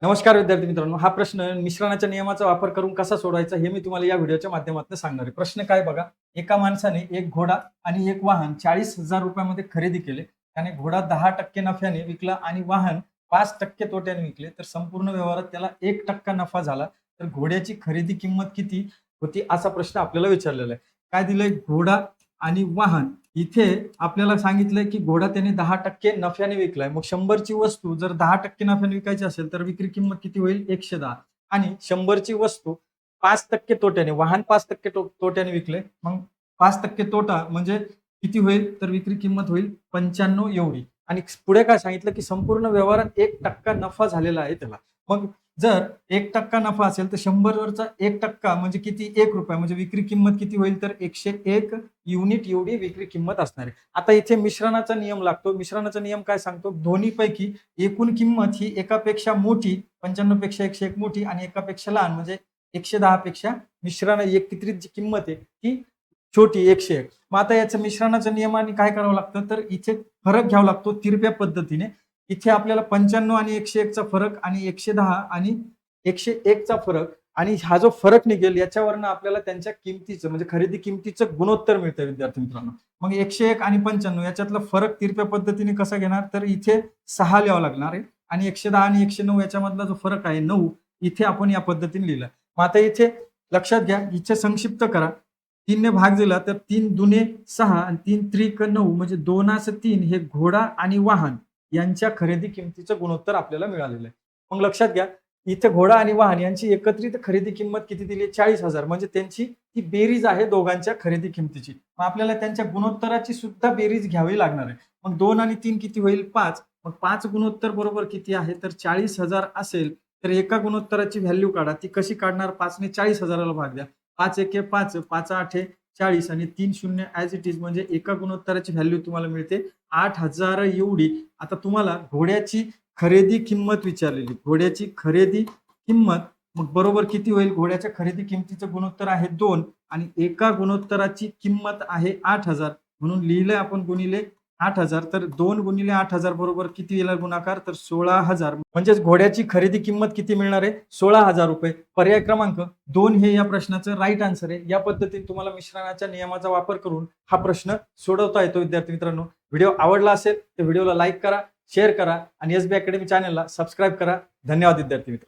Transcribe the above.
नमस्कार विद्यार्थी मित्रांनो, हा प्रश्न मिश्रणाच्या नियमाचा वापर करून कसा सोडवायचा हे मी तुम्हाला या व्हिडिओच्या माध्यमातून सांगणार आहे. प्रश्न काय बघा, एका माणसाने एक घोडा आणि एक वाहन 40,000 रुपयामध्ये खरेदी केले. त्याने घोडा 10% नफ्याने विकला आणि वाहन 5% तोट्याने विकले. तर संपूर्ण व्यवहारात त्याला 1% नफा झाला. तर घोड्याची खरेदी किंमत किती होती असा प्रश्न आपल्याला विचारलेला आहे. काय दिलंय? घोडा आणि वाहन. इथे आपल्याला सांगितलंय की घोडा त्याने 10% नफ्याने विकलाय. मग 100 ची वस्तू जर 10% नफ्याने विकायची असेल तर विक्री किंमत किती होईल? 110. आणि 100 ची वस्तू 5% तोट्याने, वाहन 5% तोट्याने विकले. मग 5% तोटा म्हणजे किती होईल? तर विक्री किंमत होईल 95 एवढी. आणि पुढे काय सांगितलं की संपूर्ण व्यवहारात 1% नफा झालेला आहे त्याला. मग जर 1% नफा असेल तर 100 वरचा 1% म्हणजे किती? ₹1 म्हणजे विक्री किंमत किती होईल? तर 101 युनिट एवढी विक्री किंमत असणार आहे. आता इथे मिश्रणाचा नियम लागतो. मिश्रणाचा नियम काय सांगतो? दोन्हीपैकी एकूण किंमत ही एकापेक्षा मोठी, 95 पेक्षा 101 मोठी आणि एकापेक्षा लहान म्हणजे 110 पेक्षा मिश्रण एकत्रित जी किंमत आहे ती छोटी 101. मग आता याचं मिश्रणाच्या नियमाने काय करावं लागतं? तर इथे फरक घ्यावा लागतो तिरप्या पद्धतीने. इथे आपल्याला 95 आणि 101 चा फरक आणि 110 आणि 101 चा फरक आणि हा जो फरक निघेल याच्यावरनं आपल्याला त्यांच्या किमतीचं म्हणजे खरेदी किमतीचं गुणोत्तर मिळतं विद्यार्थी मित्रांनो. मग 101 आणि 95 याच्यातला फरक तिरप्या पद्धतीने कसा घेणार? तर इथे 6 लिहावं लागणार आहे आणि 110 आणि 109 याच्यामधला जो फरक आहे 9 इथे आपण या पद्धतीने लिहिला. मग आता इथे लक्षात घ्या, इथे संक्षिप्त करा. 3 ने भाग दिला तर 3 दुने 6 आणि 3 त्रिक 9 म्हणजे 2/3 हे घोडा आणि वाहन यांच्या खरेदी किमतीचं गुणोत्तर आपल्याला मिळालेलं आहे. मग लक्षात घ्या, इथे घोडा आणि वाहन यांची एकत्रित खरेदी किंमत किती दिली? 40,000 म्हणजे त्यांची ती बेरीज आहे दोघांच्या खरेदी किमतीची. मग आपल्याला त्यांच्या गुणोत्तराची सुद्धा बेरीज घ्यावी लागणार आहे. मग 2 आणि 3 किती होईल? 5. मग 5 गुणोत्तर बरोबर किती आहे? तर 40,000 असेल तर एका गुणोत्तराची व्हॅल्यू काढा. ती कशी काढणार? 5 ने 40,000 ला भाग द्या. 5 एके 5, 5 आठे 40 आणि 3 शून्य ॲज इट इज म्हणजे एका गुणोत्तराची व्हॅल्यू तुम्हाला मिळते 8,000 एवढी. आता तुम्हाला घोड्याची खरेदी किंमत विचारलेली. घोड्याची खरेदी किंमत मग बरोबर किती होईल? घोड्याच्या खरेदी किमतीचं गुणोत्तर आहे 2 आणि एका गुणोत्तराची किंमत आहे 8,000 म्हणून लिहिलंय आपण गुणिले 8,000. तर 2 गुणिले 8,000 बरोबर किती येईल गुणाकार? तर 16,000 म्हणजेच घोड्याची खरेदी किंमत किती मिळणार आहे? 16,000 रुपये. पर्याय क्रमांक 2 हे या प्रश्नाचं राईट आन्सर आहे. या पद्धतीने तुम्हाला मिश्रणाच्या नियमाचा वापर करून हा प्रश्न सोडवता येतो विद्यार्थी मित्रांनो. व्हिडिओ आवडला असेल तर व्हिडिओला लाईक करा, शेअर करा आणि एसबी अकॅडमी चॅनलला सबस्क्राईब करा. धन्यवाद विद्यार्थी मित्रांनो.